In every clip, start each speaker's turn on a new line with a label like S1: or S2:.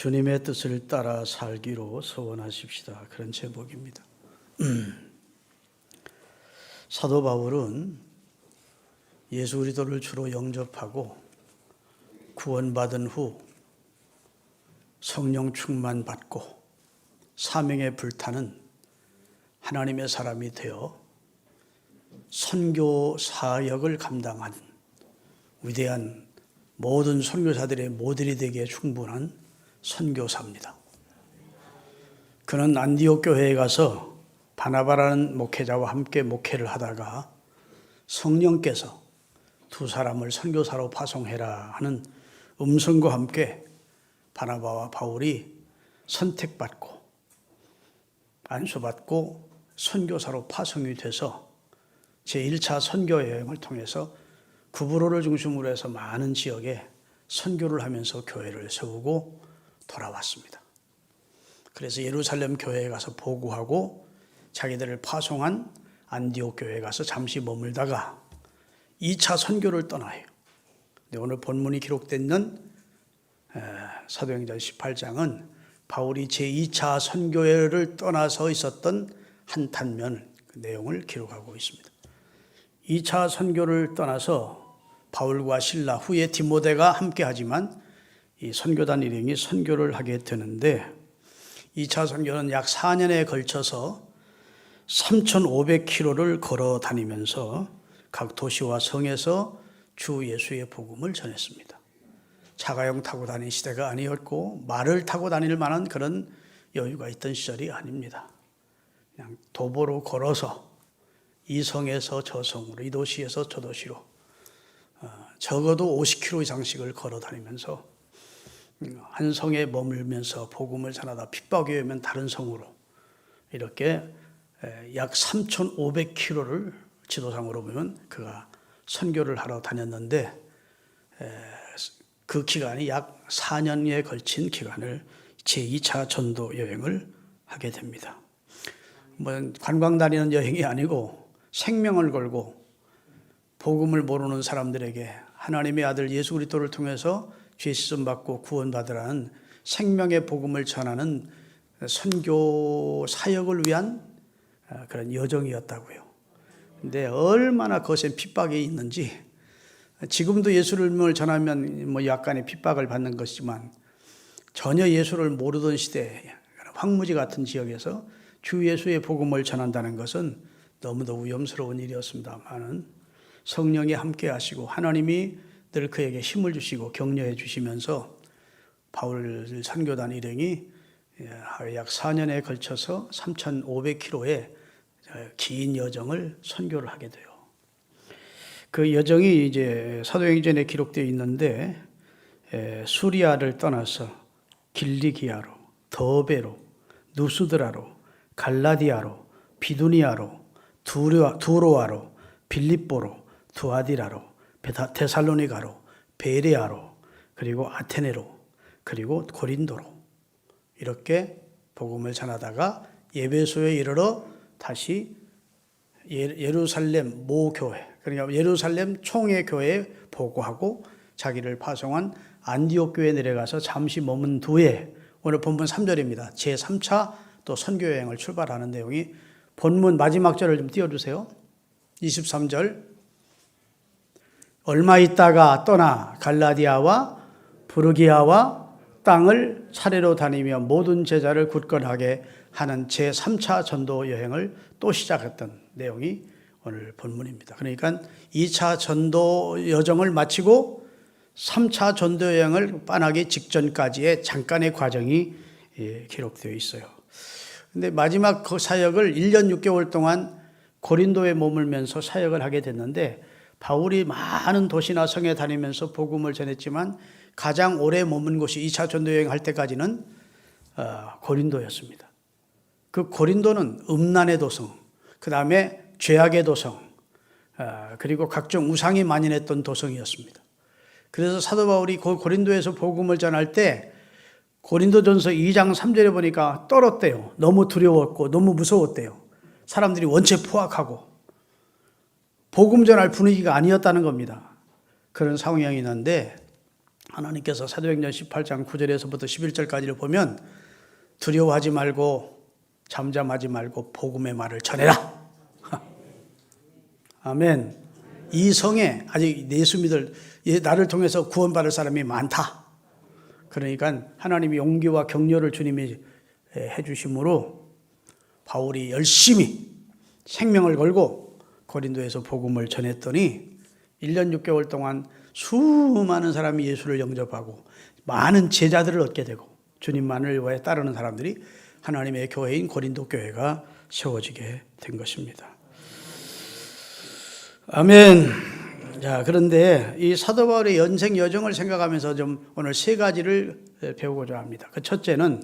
S1: 주님의 뜻을 따라 살기로 서원하십시다. 그런 제목입니다. 사도 바울은 예수 그리스도를 주로 영접하고 구원받은 후 성령 충만 받고 사명에 불타는 하나님의 사람이 되어 선교 사역을 감당하는 위대한 모든 선교사들의 모델이 되기에 충분한 선교사입니다. 그는 안디옥 교회에 가서 바나바라는 목회자와 함께 목회를 하다가 성령께서 두 사람을 선교사로 파송해라 하는 음성과 함께 바나바와 바울이 선택받고 안수받고 선교사로 파송이 돼서 제1차 선교 여행을 통해서 구브로를 중심으로 해서 많은 지역에 선교를 하면서 교회를 세우고 돌아왔습니다. 그래서 예루살렘 교회에 가서 보고하고 자기들을 파송한 안디옥 교회에 가서 잠시 머물다가 2차 선교를 떠나요. 근데 오늘 본문이 기록되는 사도행전 18장은 바울이 제2차 선교회를 떠나서 있었던 한 단면 그 내용을 기록하고 있습니다. 2차 선교를 떠나서 바울과 실라 후에 디모데가 함께 하지만 이 선교단 일행이 선교를 하게 되는데 2차 선교는 약 4년에 걸쳐서 3,500km를 걸어 다니면서 각 도시와 성에서 주 예수의 복음을 전했습니다. 자가용 타고 다니는 시대가 아니었고 말을 타고 다닐 만한 그런 여유가 있던 시절이 아닙니다. 그냥 도보로 걸어서 이 성에서 저 성으로, 이 도시에서 저 도시로 적어도 50km 이상씩을 걸어 다니면서 한 성에 머물면서 복음을 전하다 핍박이 오면 다른 성으로 이렇게 약 3,500km를 지도상으로 보면 그가 선교를 하러 다녔는데 그 기간이 약 4년에 걸친 기간을 제2차 전도 여행을 하게 됩니다. 관광 다니는 여행이 아니고 생명을 걸고 복음을 모르는 사람들에게 하나님의 아들 예수 그리스도를 통해서 죄 씻음 받고 구원받으라는 생명의 복음을 전하는 선교 사역을 위한 그런 여정이었다고요. 근데 얼마나 거센 핍박이 있는지 지금도 예수를 전하면 약간의 핍박을 받는 것이지만 전혀 예수를 모르던 시대에 황무지 같은 지역에서 주 예수의 복음을 전한다는 것은 너무도 위험스러운 일이었습니다만은 성령이 함께 하시고 하나님이 늘 그에게 힘을 주시고 격려해 주시면서 바울 선교단 일행이 약 4년에 걸쳐서 3,500km의 긴 여정을 선교를 하게 돼요. 그 여정이 이제 사도행전에 기록되어 있는데 수리아를 떠나서 길리기아로, 더베로, 누스드라로, 갈라디아로, 비두니아로, 두로아로, 빌립보로, 두아디라로, 데살로니가로, 베레아로, 그리고 아테네로, 그리고 고린도로 이렇게 복음을 전하다가 에베소에 이르러 다시 예루살렘 모교회, 그러니까 예루살렘 총회 교회에 보고하고 자기를 파송한 안디옥 교회에 내려가서 잠시 머문 뒤에 오늘 본문 3절입니다. 제3차 또 선교여행을 출발하는 내용이 본문 마지막 절을 좀 띄워주세요. 23절 얼마 있다가 떠나 갈라디아와 부르기아와 땅을 차례로 다니며 모든 제자를 굳건하게 하는 제3차 전도 여행을 또 시작했던 내용이 오늘 본문입니다. 그러니까 2차 전도 여정을 마치고 3차 전도 여행을 떠나기 직전까지의 잠깐의 과정이 기록되어 있어요. 근데 마지막 그 사역을 1년 6개월 동안 고린도에 머물면서 사역을 하게 됐는데 바울이 많은 도시나 성에 다니면서 복음을 전했지만 가장 오래 머문 곳이 2차 전도여행 할 때까지는 고린도였습니다. 그 고린도는 음란의 도성, 그 다음에 죄악의 도성, 그리고 각종 우상이 만연했던 도성이었습니다. 그래서 사도 바울이 고린도에서 복음을 전할 때 고린도전서 2장 3절에 보니까 떨었대요. 너무 두려웠고 너무 무서웠대요. 사람들이 원체 포악하고 복음 전할 분위기가 아니었다는 겁니다. 그런 상황이 있는데 하나님께서 사도행전 18장 9절에서부터 11절까지를 보면 두려워하지 말고 잠잠하지 말고 복음의 말을 전해라. 아멘. 이 성에 아직 예수 믿을 나를 통해서 구원받을 사람이 많다. 그러니까 하나님이 용기와 격려를 주님이 해주심으로 바울이 열심히 생명을 걸고 고린도에서 복음을 전했더니 1년 6개월 동안 수많은 사람이 예수를 영접하고 많은 제자들을 얻게 되고 주님만을 위해 따르는 사람들이 하나님의 교회인 고린도 교회가 세워지게 된 것입니다. 아멘. 자, 그런데 이 사도 바울의 연생 여정을 생각하면서 좀 오늘 세 가지를 배우고자 합니다. 그 첫째는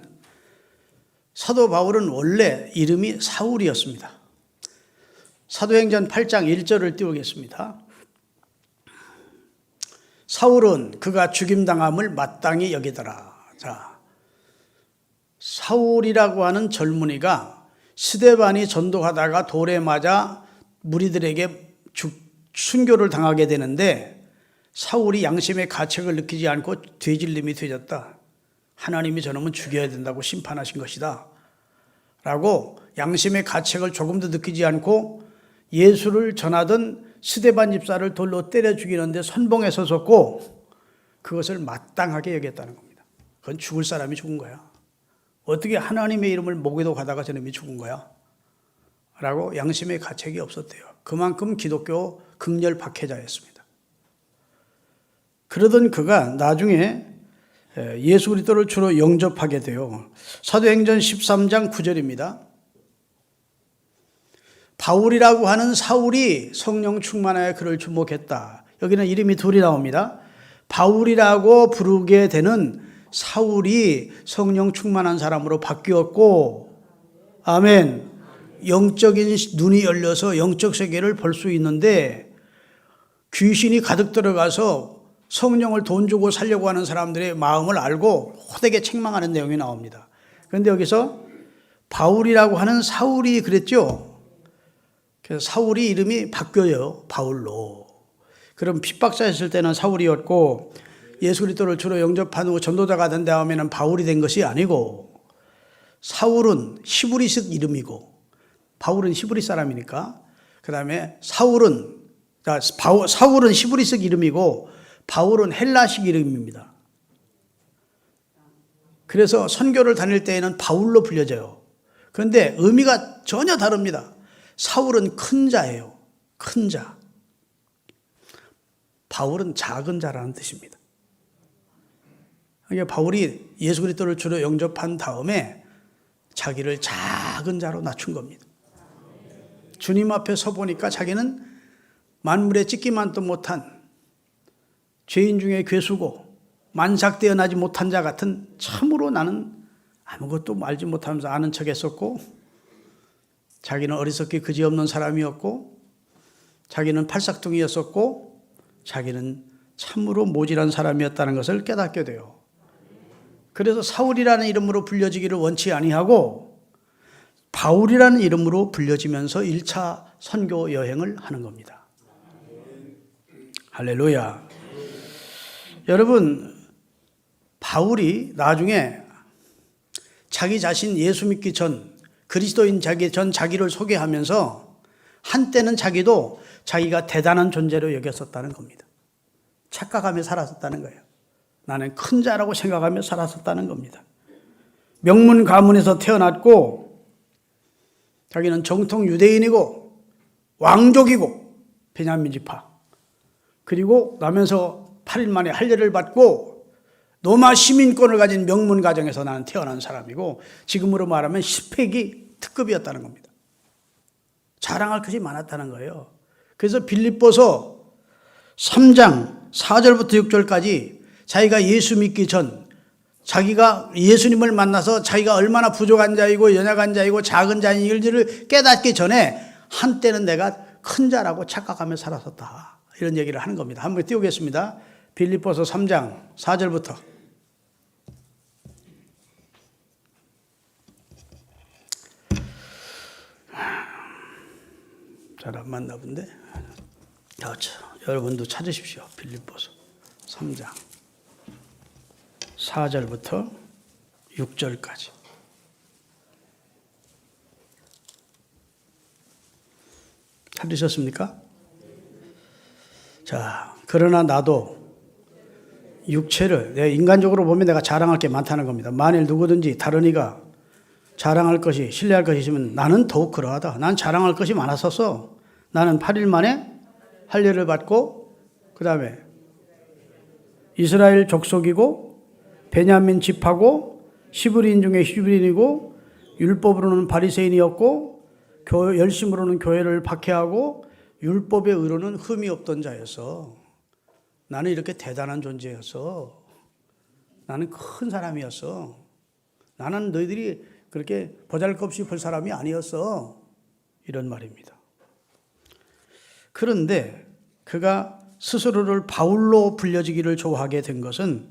S1: 사도 바울은 원래 이름이 사울이었습니다. 사도행전 8장 1절을 띄우겠습니다. 사울은 그가 죽임당함을 마땅히 여기더라. 자, 사울이라고 하는 젊은이가 스데반이 전도하다가 돌에 맞아 무리들에게 순교를 당하게 되는데 사울이 양심의 가책을 느끼지 않고 되질림이 되졌다. 하나님이 저놈은 죽여야 된다고 심판하신 것이다. 라고 양심의 가책을 조금도 느끼지 않고 예수를 전하던 스데반 집사를 돌로 때려 죽이는데 선봉에 섰었고 그것을 마땅하게 여겼다는 겁니다. 그건 죽을 사람이 죽은 거야. 어떻게 하나님의 이름을 목에도 가다가 저놈이 죽은 거야? 라고 양심의 가책이 없었대요. 그만큼 기독교 극렬 박해자였습니다. 그러던 그가 나중에 예수 그리스도를 주로 영접하게 돼요. 사도행전 13장 9절입니다. 바울이라고 하는 사울이 성령 충만하여 그를 주목했다. 여기는 이름이 둘이 나옵니다. 바울이라고 부르게 되는 사울이 성령 충만한 사람으로 바뀌었고, 아멘. 영적인 눈이 열려서 영적 세계를 볼 수 있는데 귀신이 가득 들어가서 성령을 돈 주고 살려고 하는 사람들의 마음을 알고 호되게 책망하는 내용이 나옵니다. 그런데 여기서 바울이라고 하는 사울이 그랬죠. 그래서 사울이 이름이 바뀌어요. 바울로. 그럼 핍박자였을 때는 사울이었고 예수 그리스도를 주로 영접한 후 전도자가 된 다음에는 바울이 된 것이 아니고 사울은 히브리식 이름이고 바울은 히브리 사람이니까 그 다음에 사울은 히브리식 이름이고 바울은 헬라식 이름입니다. 그래서 선교를 다닐 때에는 바울로 불려져요. 그런데 의미가 전혀 다릅니다. 사울은 큰 자예요. 큰 자. 바울은 작은 자라는 뜻입니다. 그러니까 바울이 예수 그리스도를 주로 영접한 다음에 자기를 작은 자로 낮춘 겁니다. 주님 앞에 서 보니까 자기는 만물에 찍기만도 못한 죄인 중에 괴수고 만삭되어나지 못한 자 같은 참으로 나는 아무것도 알지 못하면서 아는 척했었고 자기는 어리석기 그지없는 사람이었고 자기는 팔싹둥이였었고 자기는 참으로 모질한 사람이었다는 것을 깨닫게 돼요. 그래서 사울이라는 이름으로 불려지기를 원치 아니하고 바울이라는 이름으로 불려지면서 1차 선교 여행을 하는 겁니다. 할렐루야. 여러분, 바울이 나중에 자기 자신 예수 믿기 전 그리스도인 자기를 소개하면서 한때는 자기도 자기가 대단한 존재로 여겼었다는 겁니다. 착각하며 살았었다는 거예요. 나는 큰 자라고 생각하며 살았었다는 겁니다. 명문 가문에서 태어났고 자기는 정통 유대인이고 왕족이고 베냐민 지파 그리고 나면서 8일 만에 할례를 받고 로마 시민권을 가진 명문 가정에서 나는 태어난 사람이고 지금으로 말하면 스펙이 특급이었다는 겁니다. 자랑할 것이 많았다는 거예요. 그래서 빌립보서 3장 4절부터 6절까지 자기가 예수 믿기 전 자기가 예수님을 만나서 자기가 얼마나 부족한 자이고 연약한 자이고 작은 자인 일들을 깨닫기 전에 한때는 내가 큰 자라고 착각하며 살았었다. 이런 얘기를 하는 겁니다. 한번 띄우겠습니다. 빌립보서 3장 4절부터. 잘 안 맞나 본데. 여러분도 찾으십시오. 빌립보서 3장. 4절부터 6절까지. 찾으셨습니까? 자, 그러나 나도 육체를, 내 인간적으로 보면 내가 자랑할 게 많다는 겁니다. 만일 누구든지 다른 이가 자랑할 것이, 신뢰할 것이 있으면 나는 더욱 그러하다. 난 자랑할 것이 많았었어. 나는 8일 만에 할례를 받고, 그 다음에 이스라엘 족속이고, 베냐민 집하고, 히브리인 중에 히브리인이고, 율법으로는 바리새인이었고, 열심으로는 교회를 박해하고, 율법의 의로는 흠이 없던 자였어. 나는 이렇게 대단한 존재였어. 나는 큰 사람이었어. 나는 너희들이 그렇게 보잘것없이 볼 사람이 아니었어. 이런 말입니다. 그런데 그가 스스로를 바울로 불려지기를 좋아하게 된 것은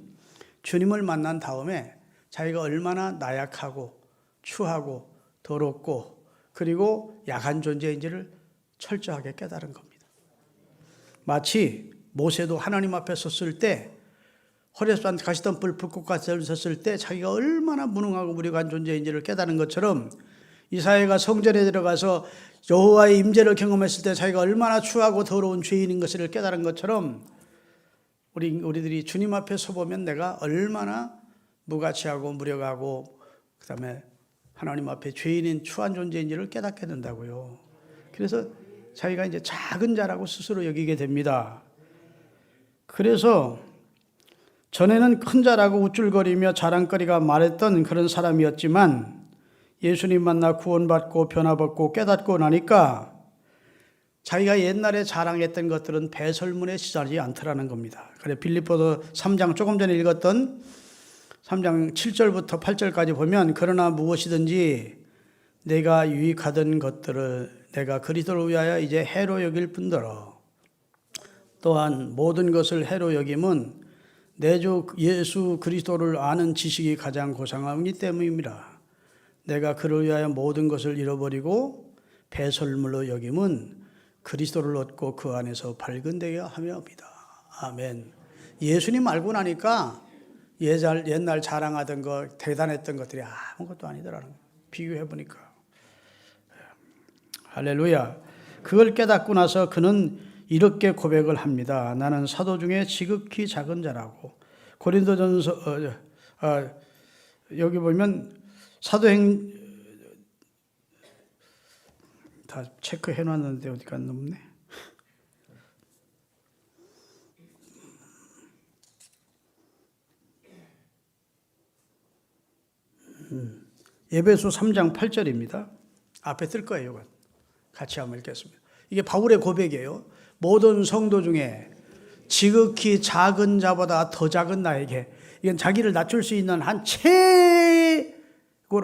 S1: 주님을 만난 다음에 자기가 얼마나 나약하고 추하고 더럽고 그리고 약한 존재인지를 철저하게 깨달은 겁니다. 마치 모세도 하나님 앞에 섰을 때 호렙산 가시덤불 불꽃같이 섰을 때 자기가 얼마나 무능하고 무력한 존재인지를 깨달은 것처럼 이사야가 성전에 들어가서 여호와의 임재를 경험했을 때 자기가 얼마나 추하고 더러운 죄인인 것을 깨달은 것처럼 우리들이 주님 앞에 서보면 내가 얼마나 무가치하고 무력하고 그다음에 하나님 앞에 죄인인 추한 존재인지를 깨닫게 된다고요. 그래서 자기가 이제 작은 자라고 스스로 여기게 됩니다. 그래서 전에는 큰 자라고 우쭐거리며 자랑거리가 말했던 그런 사람이었지만 예수님 만나 구원받고 변화받고 깨닫고 나니까 자기가 옛날에 자랑했던 것들은 배설물에 시달리지 않더라는 겁니다. 그래 빌립보서 3장 조금 전에 읽었던 3장 7절부터 8절까지 보면 그러나 무엇이든지 내가 유익하던 것들을 내가 그리스도를 위하여 이제 해로 여길 뿐더러 또한 모든 것을 해로 여김은 내 주 예수 그리스도를 아는 지식이 가장 고상하기 때문입니다. 내가 그를 위하여 모든 것을 잃어버리고 배설물로 여김은 그리스도를 얻고 그 안에서 밝은 되게 함이옵니다. 아멘. 예수님 알고 나니까 옛날 자랑하던 거 대단했던 것들이 아무것도 아니더라는 거예요. 비교해보니까. 할렐루야. 그걸 깨닫고 나서 그는 이렇게 고백을 합니다. 나는 사도 중에 지극히 작은 자라고. 고린도전서 여기 보면 사도행 다 체크해 놨는데 어디가 넘네. 에베소 3장 8절입니다. 앞에 뜰 거예요. 이건. 같이 한번 읽겠습니다. 이게 바울의 고백이에요. 모든 성도 중에 지극히 작은 자보다 더 작은 나에게, 이건 자기를 낮출 수 있는 한 최고로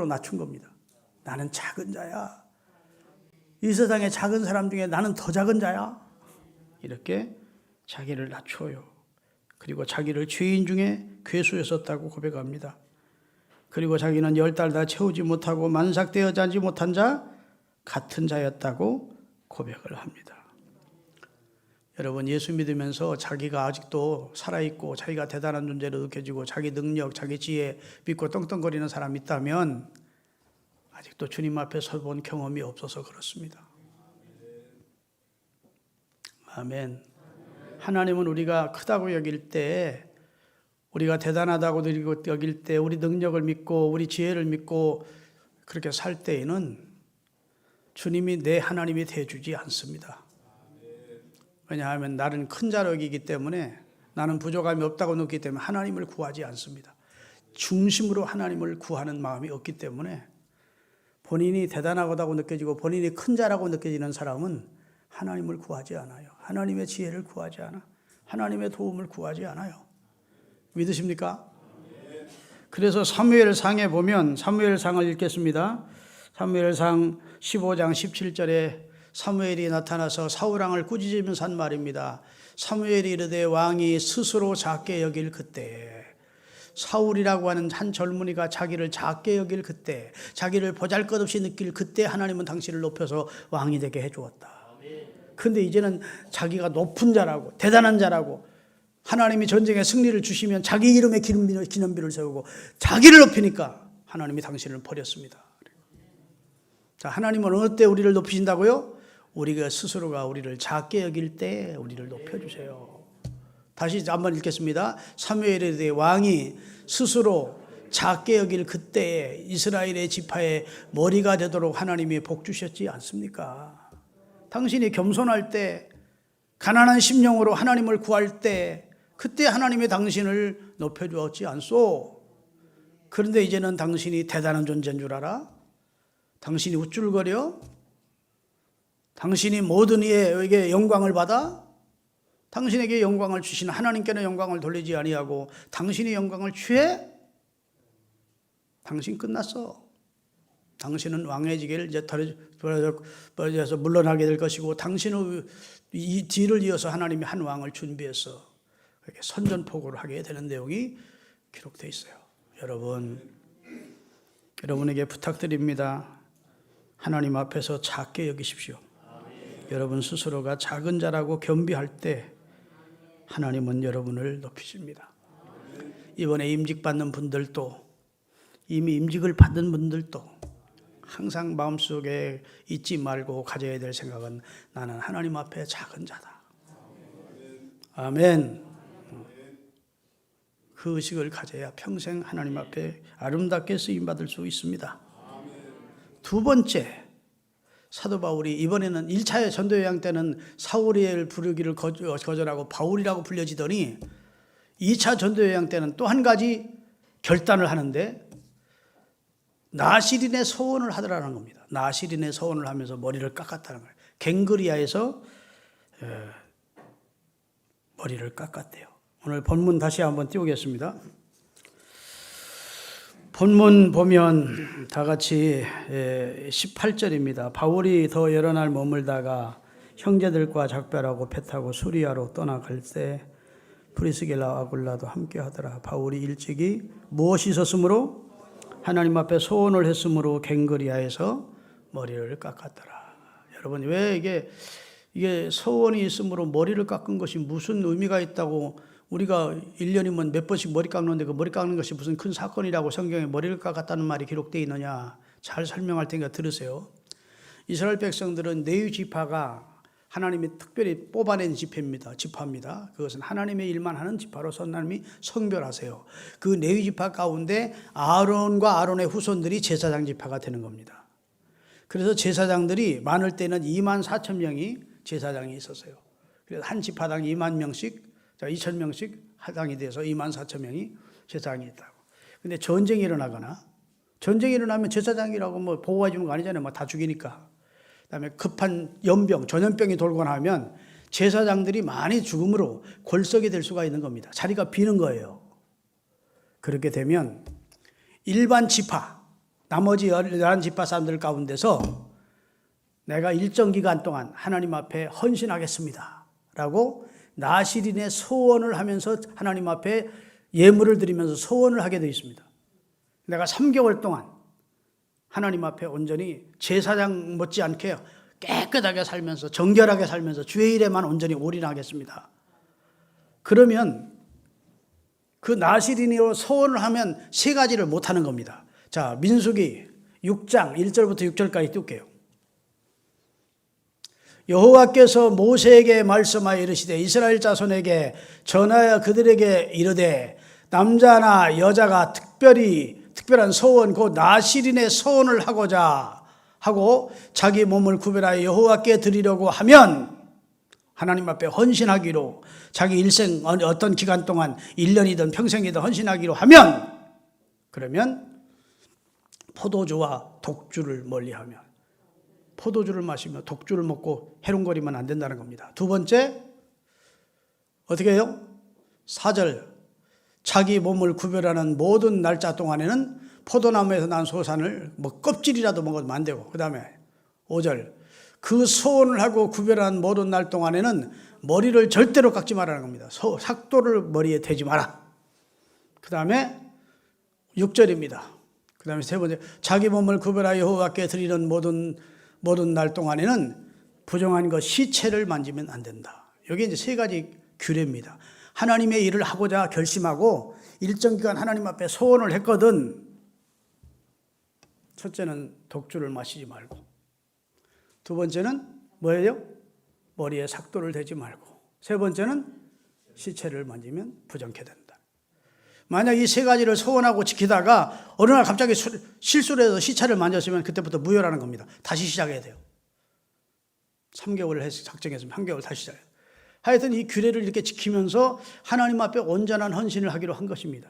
S1: 낮춘 겁니다. 나는 작은 자야. 이 세상에 작은 사람 중에 나는 더 작은 자야. 이렇게 자기를 낮춰요. 그리고 자기를 죄인 중에 괴수였었다고 고백합니다. 그리고 자기는 10달 다 채우지 못하고 만삭되어 자지 못한 자 같은 자였다고 고백을 합니다. 여러분, 예수 믿으면서 자기가 아직도 살아있고 자기가 대단한 존재로 느껴지고 자기 능력, 자기 지혜 믿고 떵떵거리는 사람이 있다면 아직도 주님 앞에 서본 경험이 없어서 그렇습니다. 아멘. 하나님은 우리가 크다고 여길 때, 우리가 대단하다고 여길 때, 우리 능력을 믿고 우리 지혜를 믿고 그렇게 살 때에는 주님이 내 하나님이 되어주지 않습니다. 왜냐하면 나는 큰 자로 여기기 때문에, 나는 부족함이 없다고 느끼기 때문에 하나님을 구하지 않습니다. 중심으로 하나님을 구하는 마음이 없기 때문에 본인이 대단하다고 느껴지고 본인이 큰 자라고 느껴지는 사람은 하나님을 구하지 않아요. 하나님의 지혜를 구하지 않아. 하나님의 도움을 구하지 않아요. 믿으십니까? 그래서 사무엘상에 보면, 사무엘상을 읽겠습니다. 사무엘상 15장 17절에 사무엘이 나타나서 사울왕을 꾸짖으면서 한 말입니다. 사무엘이 이르되 왕이 스스로 작게 여길 그때, 사울이라고 하는 한 젊은이가 자기를 작게 여길 그때, 자기를 보잘것없이 느낄 그때 하나님은 당신을 높여서 왕이 되게 해주었다. 근데 이제는 자기가 높은 자라고 대단한 자라고 하나님이 전쟁에 승리를 주시면 자기 이름의 기념비를 세우고 자기를 높이니까 하나님이 당신을 버렸습니다. 자, 하나님은 어느 때 우리를 높이신다고요? 우리가 스스로가 우리를 작게 여길 때 우리를 높여주세요. 다시 한번 읽겠습니다. 사무엘에 대해 왕이 스스로 작게 여길 그때에 이스라엘의 지파의 머리가 되도록 하나님이 복 주셨지 않습니까? 당신이 겸손할 때, 가난한 심령으로 하나님을 구할 때, 그때 하나님이 당신을 높여주었지 않소? 그런데 이제는 당신이 대단한 존재인 줄 알아? 당신이 우쭐거려? 당신이 모든 이에게 영광을 받아? 당신에게 영광을 주신 하나님께는 영광을 돌리지 아니하고 당신이 영광을 취해? 당신 끝났어. 당신은 왕의 지위를 이제 버려서 물러나게 될 것이고 당신의 이 뒤를 이어서 하나님이 한 왕을 준비해서 그렇게 선전포고를 하게 되는 내용이 기록되어 있어요. 여러분에게 부탁드립니다. 하나님 앞에서 작게 여기십시오. 여러분 스스로가 작은 자라고 겸비할 때 하나님은 여러분을 높이십니다. 이번에 임직받는 분들도, 이미 임직을 받은 분들도 항상 마음속에 잊지 말고 가져야 될 생각은 나는 하나님 앞에 작은 자다. 아멘. 그 의식을 가져야 평생 하나님 앞에 아름답게 쓰임받을 수 있습니다. 두 번째, 사도 바울이 이번에는 1차 전도여행 때는 사울이를 부르기를 거절하고 바울이라고 불려지더니 2차 전도여행 때는 또 한 가지 결단을 하는데 나시린의 서원을 하더라는 겁니다. 나시린의 서원을 하면서 머리를 깎았다는 거예요. 갱그리아에서 머리를 깎았대요. 오늘 본문 다시 한번 띄우겠습니다. 본문 보면 다 같이 18절입니다. 바울이 더 여러 날 머물다가 형제들과 작별하고 배 타고 수리아로 떠나갈 때 프리스길라 아굴라도 함께 하더라. 바울이 일찍이 무엇이 있었으므로? 하나님 앞에 소원을 했으므로 갱그리아에서 머리를 깎았더라. 여러분, 왜 이게 소원이 있으므로 머리를 깎은 것이 무슨 의미가 있다고, 우리가 1년이면 몇 번씩 머리 깎는데 그 머리 깎는 것이 무슨 큰 사건이라고 성경에 머리를 깎았다는 말이 기록되어 있느냐? 잘 설명할 테니까 들으세요. 이스라엘 백성들은 레위 지파가 하나님이 특별히 뽑아낸 지파입니다. 그것은 하나님의 일만 하는 지파로서 하나님이 성별하세요. 그 레위 지파 가운데 아론과 아론의 후손들이 제사장 지파가 되는 겁니다. 그래서 제사장들이 많을 때는 24,000명이 제사장이 있었어요. 그래서 한 지파당 2만 명씩, 2,000명씩 하당이 돼서 24,000명이 제사장이 있다고. 근데 전쟁이 일어나거나, 전쟁이 일어나면 제사장이라고 뭐 보호해 주는 거 아니잖아요. 뭐 다 죽이니까. 그다음에 급한 연병, 전염병이 돌거나 하면 제사장들이 많이 죽음으로 골석이 될 수가 있는 겁니다. 자리가 비는 거예요. 그렇게 되면 일반 지파, 나머지 11지파 사람들 가운데서 내가 일정 기간 동안 하나님 앞에 헌신하겠습니다 라고 나시린의 소원을 하면서 하나님 앞에 예물을 드리면서 소원을 하게 되어 있습니다. 내가 3개월 동안 하나님 앞에 온전히 제사장 못지않게 깨끗하게 살면서 정결하게 살면서 주의 일에만 온전히 올인하겠습니다. 그러면 그 나시린으로 소원을 하면 세 가지를 못하는 겁니다. 자, 민수기 6장 1절부터 6절까지 띄울게요. 여호와께서 모세에게 말씀하여 이르시되 이스라엘 자손에게 전하여 그들에게 이르되 남자나 여자가 특별한 소원 곧 나시린의 소원을 하고자 하고 자기 몸을 구별하여 여호와께 드리려고 하면 하나님 앞에 헌신하기로 자기 일생 어떤 기간 동안 1년이든 평생이든 헌신하기로 하면 그러면 포도주와 독주를 멀리하며 포도주를 마시며 독주를 먹고 해롱거리면 안 된다는 겁니다. 두 번째 어떻게 해요? 4절 자기 몸을 구별하는 모든 날짜 동안에는 포도나무에서 난 소산을 뭐 껍질이라도 먹으면 안 되고 그 다음에 5절 그 소원을 하고 구별한 모든 날 동안에는 머리를 절대로 깎지 말라는 겁니다. 삭도를 머리에 대지 마라. 그 다음에 6절입니다. 그 다음에 세 번째 자기 몸을 구별하여 여호와께 드리는 모든 날 동안에는 부정한 것 시체를 만지면 안 된다. 여기 이제 세 가지 규례입니다. 하나님의 일을 하고자 결심하고 일정 기간 하나님 앞에 소원을 했거든. 첫째는 독주를 마시지 말고, 두 번째는 뭐예요? 머리에 삭도를 대지 말고, 세 번째는 시체를 만지면 부정케 된다. 만약 이 세 가지를 소원하고 지키다가 어느 날 갑자기 실수를 해서 시체를 만졌으면 그때부터 무효라는 겁니다. 다시 시작해야 돼요. 3개월을 해서 작정했으면 3개월 다시 시작해야 돼요. 하여튼 이 규례를 이렇게 지키면서 하나님 앞에 온전한 헌신을 하기로 한 것입니다.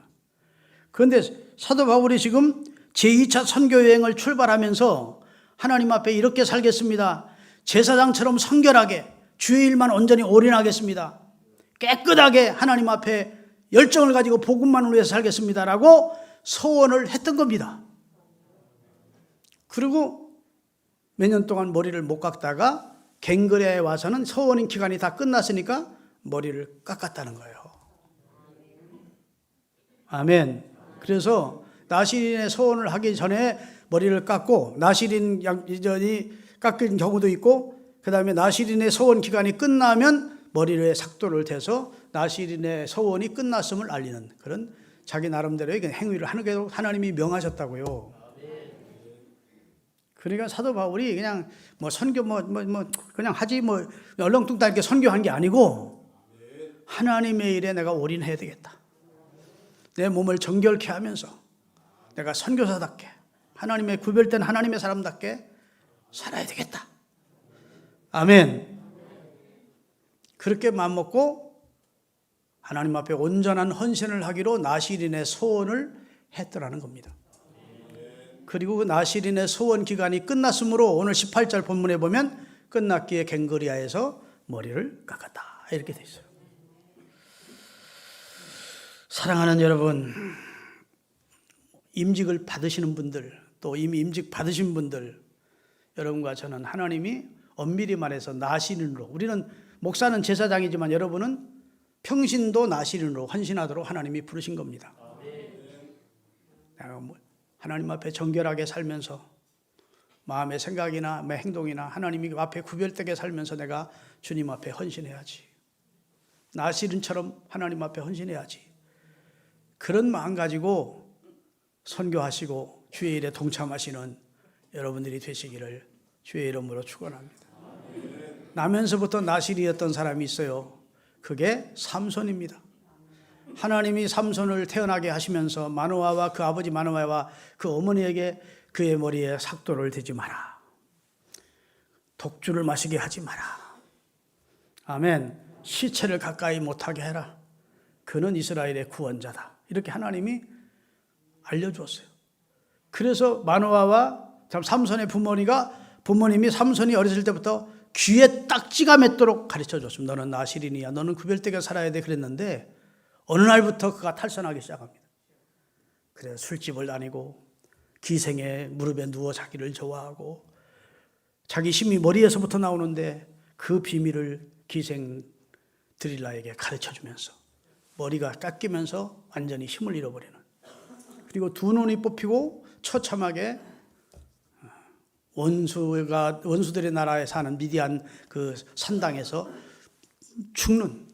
S1: 그런데 사도 바울이 지금 제2차 선교 여행을 출발하면서 하나님 앞에 이렇게 살겠습니다. 제사장처럼 성결하게 주의 일만 온전히 올인하겠습니다. 깨끗하게 하나님 앞에 열정을 가지고 복음만을 위해서 살겠습니다라고 소원을 했던 겁니다. 그리고 몇 년 동안 머리를 못 깎다가 갱그레아에 와서는 소원인 기간이 다 끝났으니까 머리를 깎았다는 거예요. 아멘. 그래서 나시린의 소원을 하기 전에 머리를 깎고 나시린 이전이 깎인 경우도 있고, 그 다음에 나시린의 소원 기간이 끝나면 머리에 삭도를 대서 나시린의 소원이 끝났음을 알리는 그런 자기 나름대로의 행위를 하는 게 하나님이 명하셨다고요. 그러니까 사도 바울이 그냥 뭐 선교 그냥 하지 얼렁뚱땅 이렇게 선교한 게 아니고 하나님의 일에 내가 올인해야 되겠다. 내 몸을 정결케 하면서 내가 선교사답게 하나님의 구별된 하나님의 사람답게 살아야 되겠다. 아멘. 그렇게 마음먹고 하나님 앞에 온전한 헌신을 하기로 나시린의 소원을 했더라는 겁니다. 그리고 그 나시린의 소원 기간이 끝났으므로 오늘 18절 본문에 보면 끝났기에 갱그리아에서 머리를 깎았다 이렇게 돼 있어요. 사랑하는 여러분, 임직을 받으시는 분들, 또 이미 임직 받으신 분들, 여러분과 저는 하나님이 엄밀히 말해서 나시린으로, 우리는 목사는 제사장이지만 여러분은 평신도 나시린으로 헌신하도록 하나님이 부르신 겁니다. 내가 하나님 앞에 정결하게 살면서 마음의 생각이나 내 행동이나 하나님 앞에 구별되게 살면서 내가 주님 앞에 헌신해야지. 나시린처럼 하나님 앞에 헌신해야지. 그런 마음 가지고 선교하시고 주의 일에 동참하시는 여러분들이 되시기를 주의 이름으로 축원합니다. 나면서부터 나실이었던 사람이 있어요. 그게 삼손입니다. 하나님이 삼손을 태어나게 하시면서 마노아와 그 아버지 마노아와 그 어머니에게 그의 머리에 삭도를 대지 마라. 독주를 마시게 하지 마라. 아멘. 시체를 가까이 못하게 해라. 그는 이스라엘의 구원자다. 이렇게 하나님이 알려주었어요. 그래서 마노아와 삼손의 부모님이 삼손이 어렸을 때부터 귀에 딱지가 맺도록 가르쳐줬습니다. 너는 나시린이야. 너는 구별되게 살아야 돼. 그랬는데 어느 날부터 그가 탈선하기 시작합니다. 그래서 술집을 다니고 기생의 무릎에 누워 자기를 좋아하고 자기 힘이 머리에서부터 나오는데 그 비밀을 기생 드릴라에게 가르쳐주면서 머리가 깎이면서 완전히 힘을 잃어버리는, 그리고 두 눈이 뽑히고 처참하게 원수들의 나라에 사는 미디안 그 산당에서 죽는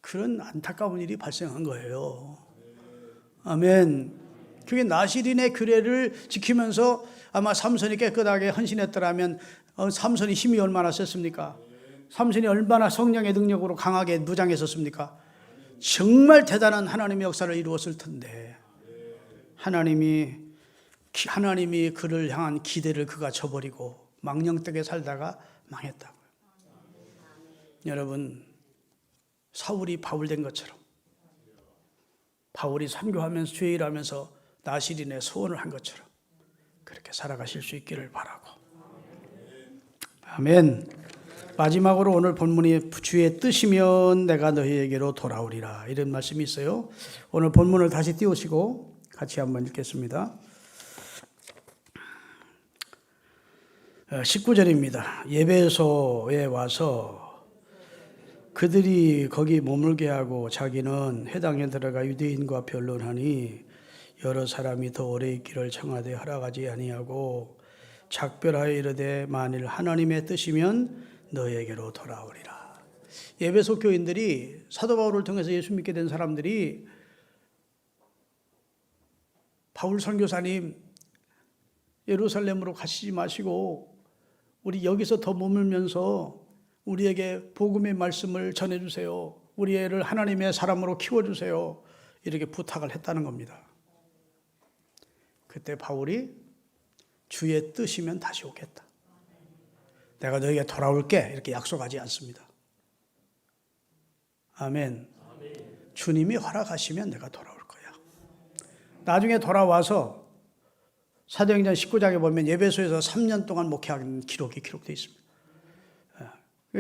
S1: 그런 안타까운 일이 발생한 거예요. 아멘. 그게 나시린의 규례를 지키면서 아마 삼손이 깨끗하게 헌신했더라면 삼손이 힘이 얼마나 셌습니까? 삼손이 얼마나 성령의 능력으로 강하게 무장했었습니까? 정말 대단한 하나님의 역사를 이루었을 텐데 하나님이 그를 향한 기대를 그가 저버리고 망령되게 살다가 망했다고요. 여러분, 사울이 바울 된 것처럼 바울이 선교하면서 주의 일하면서 나시린의 소원을 한 것처럼 그렇게 살아가실 수 있기를 바라고. 아멘. 마지막으로 오늘 본문이 주의 뜻이면 내가 너희에게로 돌아오리라 이런 말씀이 있어요. 오늘 본문을 다시 띄우시고 같이 한번 읽겠습니다. 19절입니다. 예배소에 와서 그들이 거기 머물게 하고 자기는 회당에 들어가 유대인과 변론하니 여러 사람이 더 오래 있기를 청하되 허락하지 아니하고 작별하여 이르되 만일 하나님의 뜻이면 너에게로 돌아오리라. 에베소 교인들이 사도 바울을 통해서 예수 믿게 된 사람들이 바울 선교사님 예루살렘으로 가시지 마시고 우리 여기서 더 머물면서 우리에게 복음의 말씀을 전해주세요. 우리 애를 하나님의 사람으로 키워주세요. 이렇게 부탁을 했다는 겁니다. 그때 바울이 주의 뜻이면 다시 오겠다. 내가 너에게 돌아올게. 이렇게 약속하지 않습니다. 아멘. 주님이 허락하시면 내가 돌아올 거야. 나중에 돌아와서 사도행전 19장에 보면 에베소에서 3년 동안 목회한 기록이 기록되어 있습니다.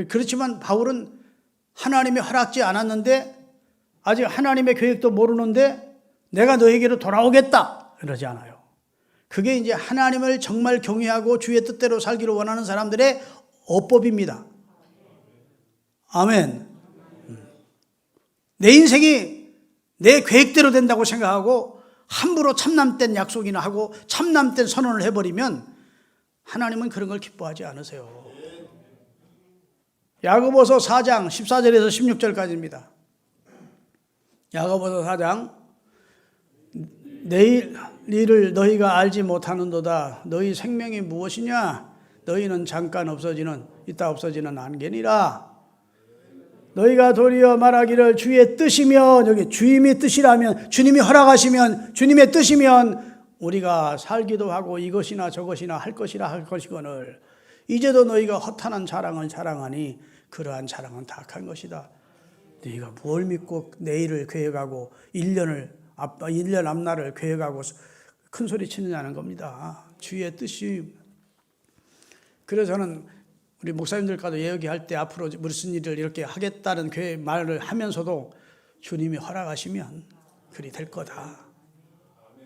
S1: 그렇지만 바울은 하나님이 허락지 않았는데 아직 하나님의 계획도 모르는데 내가 너에게로 돌아오겠다 그러지 않아요. 그게 이제 하나님을 정말 경외하고 주의 뜻대로 살기를 원하는 사람들의 어법입니다. 아멘. 내 인생이 내 계획대로 된다고 생각하고 함부로 참남된 약속이나 하고 참남된 선언을 해버리면 하나님은 그런 걸 기뻐하지 않으세요. 야고보서 4장 14절에서 16절까지입니다. 야고보서 4장 내일 일을 너희가 알지 못하는도다. 너희 생명이 무엇이냐? 너희는 잠깐 없어지는 이따 없어지는 안개니라. 너희가 도리어 말하기를 주의 뜻이면, 여기 주님의 뜻이라면, 주님이 허락하시면, 주님의 뜻이면 우리가 살기도 하고 이것이나 저것이나 할 것이라 할 것이거늘 이제도 너희가 허탄한 자랑을 자랑하니 그러한 자랑은 다 악한 것이다. 너희가 뭘 믿고 내일을 계획하고 1년 앞날을 계획하고 큰 소리 치느냐는 겁니다. 주의 뜻이. 그래서 저는 우리 목사님들과도 얘기할 때 앞으로 무슨 일을 이렇게 하겠다는 말을 하면서도 주님이 허락하시면 그리 될 거다.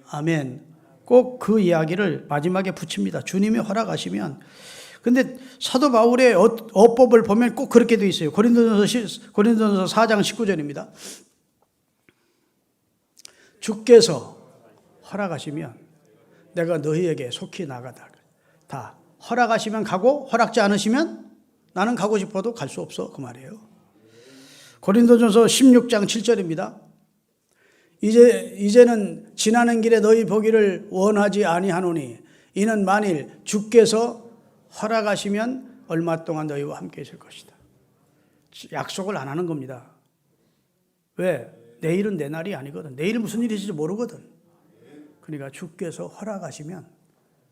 S1: 아멘. 꼭 그 이야기를 마지막에 붙입니다. 주님이 허락하시면. 근데 사도 바울의 어법을 보면 꼭 그렇게 되어 있어요. 고린도전서 4장 19절입니다. 주께서 허락하시면 내가 너희에게 속히 나가다. 다 허락하시면 가고 허락지 않으시면 나는 가고 싶어도 갈 수 없어. 그 말이에요. 고린도전서 16장 7절입니다. 이제는 지나는 길에 너희 보기를 원하지 아니하노니 이는 만일 주께서 허락하시면 얼마 동안 너희와 함께 있을 것이다. 약속을 안 하는 겁니다. 왜? 내일은 내 날이 아니거든. 내일 무슨 일이 있을지 모르거든. 그러니까 주께서 허락하시면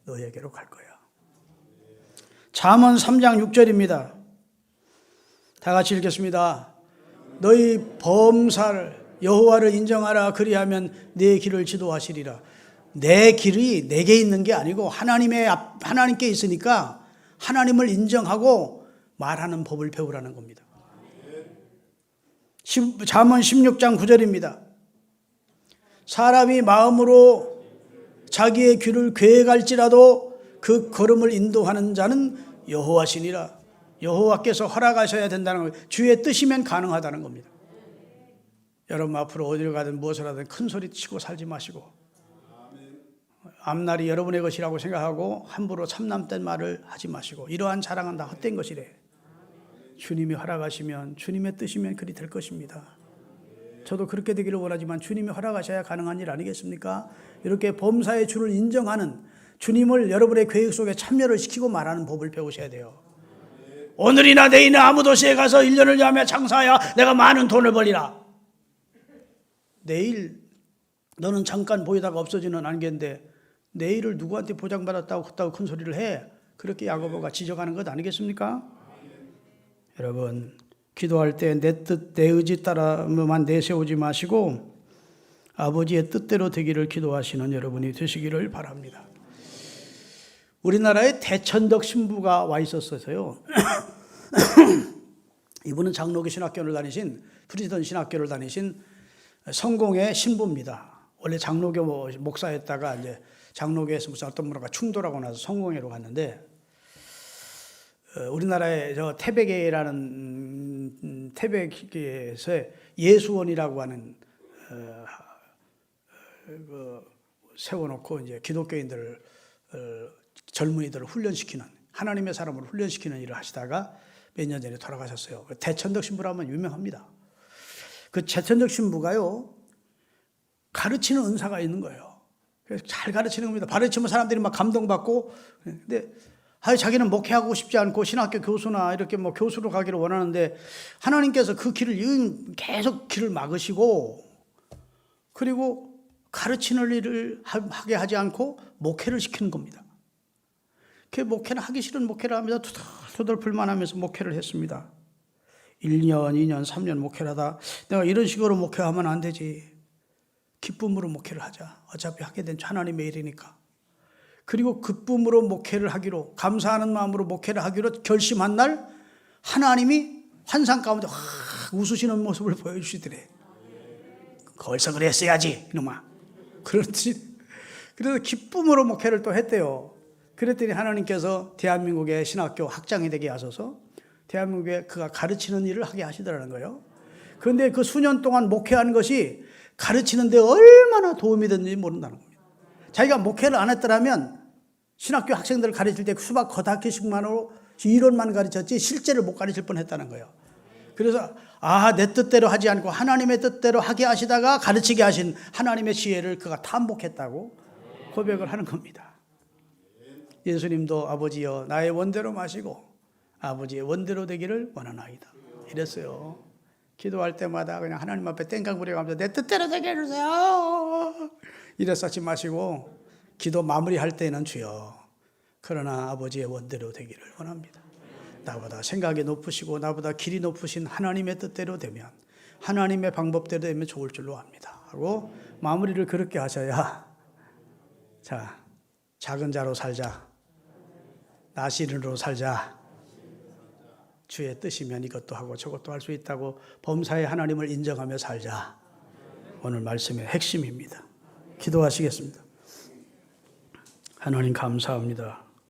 S1: 너희에게로 갈 거야. 잠언 3장 6절입니다. 다 같이 읽겠습니다. 너희 범사를 여호와를 인정하라. 그리하면 내 길을 지도하시리라. 내 길이 내게 있는 게 아니고 하나님께 있으니까 하나님을 인정하고 말하는 법을 배우라는 겁니다. 잠언 16장 9절입니다. 사람이 마음으로 자기의 길을 계획할지라도 그 걸음을 인도하는 자는 여호와시니라. 여호와께서 허락하셔야 된다는 거예요. 주의 뜻이면 가능하다는 겁니다. 여러분 앞으로 어디를 가든 무엇을 하든 큰 소리 치고 살지 마시고 앞날이 여러분의 것이라고 생각하고 함부로 참남된 말을 하지 마시고 이러한 자랑은 다 헛된 것이래. 주님이 허락하시면 주님의 뜻이면 그리 될 것입니다. 저도 그렇게 되기를 원하지만 주님이 허락하셔야 가능한 일 아니겠습니까? 이렇게 범사의 주를 인정하는 주님을 여러분의 계획 속에 참여를 시키고 말하는 법을 배우셔야 돼요. 오늘이나 내일이나 아무 도시에 가서 1년을 야매 장사하여 내가 많은 돈을 벌리라. 내일 너는 잠깐 보이다가 없어지는 안개인데 내일을 누구한테 보장받았다고 큰 소리를 해. 그렇게 야고보가 지적하는 것 아니겠습니까? 여러분 기도할 때 내 뜻, 내 의지 따라만 내세우지 마시고 아버지의 뜻대로 되기를 기도하시는 여러분이 되시기를 바랍니다. 우리나라에 대천덕 신부가 와 있었어요. 이분은 장로교 신학교를 다니신 프리스턴 신학교를 다니신 성공의 신부입니다. 원래 장로교 목사였다가 이제 장로교에서 무슨 어떤 분과 충돌하고 나서 성공회로 갔는데 우리나라의 저 태백에라는 태백에서 예수원이라고 하는 세워놓고 이제 기독교인들을 젊은이들을 훈련시키는 하나님의 사람을 훈련시키는 일을 하시다가 몇 년 전에 돌아가셨어요. 대천덕 신부라면 유명합니다. 그 대천덕 신부가요, 가르치는 은사가 있는 거예요. 그래서 잘 가르치는 겁니다. 가르치면 사람들이 막 감동받고, 근데 자기는 목회하고 싶지 않고 신학교 교수나 이렇게 뭐 교수로 가기를 원하는데 하나님께서 그 길을 계속 길을 막으시고, 그리고 가르치는 일을 하게 하지 않고 목회를 시키는 겁니다. 그 목회는 하기 싫은 목회를 하면서 투덜투덜 불만하면서 목회를 했습니다. 1년, 2년, 3년 목회를 하다 내가 이런 식으로 목회하면 안 되지. 기쁨으로 목회를 하자. 어차피 하게 된 하나님의 일이니까. 그리고 기쁨으로 목회를 하기로, 감사하는 마음으로 목회를 하기로 결심한 날 하나님이 환상 가운데 확 웃으시는 모습을 보여주시더래. 거기서 그랬어야지 이놈아. 그렇지. 그래서 기쁨으로 목회를 또 했대요. 그랬더니 하나님께서 대한민국의 신학교 학장이 되게 하셔서 대한민국에 그가 가르치는 일을 하게 하시더라는 거예요. 그런데 그 수년 동안 목회한 것이 가르치는데 얼마나 도움이 됐는지 모른다는 겁니다. 자기가 목회를 안 했더라면 신학교 학생들을 가르칠 때 수박 겉핥기식만으로 이론만 가르쳤지 실제를 못 가르칠 뻔했다는 거예요. 그래서 내 뜻대로 하지 않고 하나님의 뜻대로 하게 하시다가 가르치게 하신 하나님의 지혜를 그가 탐복했다고 고백을 하는 겁니다. 예수님도 아버지여 나의 원대로 마시고 아버지의 원대로 되기를 원하나이다 이랬어요. 기도할 때마다 그냥 하나님 앞에 땡깡 부려가면서 내 뜻대로 되게 해주세요 이래서 하지 마시고 기도 마무리할 때는 주여 그러나 아버지의 원대로 되기를 원합니다. 나보다 생각이 높으시고 나보다 길이 높으신 하나님의 뜻대로 되면 하나님의 방법대로 되면 좋을 줄로 압니다 하고 마무리를 그렇게 하셔야 작은 자로 살자, 나시른으로 살자, 주의 뜻이면 이것도 하고 저것도 할 수 있다고 범사의 하나님을 인정하며 살자. 오늘 말씀의 핵심입니다. 기도하시겠습니다. 하나님 감사합니다.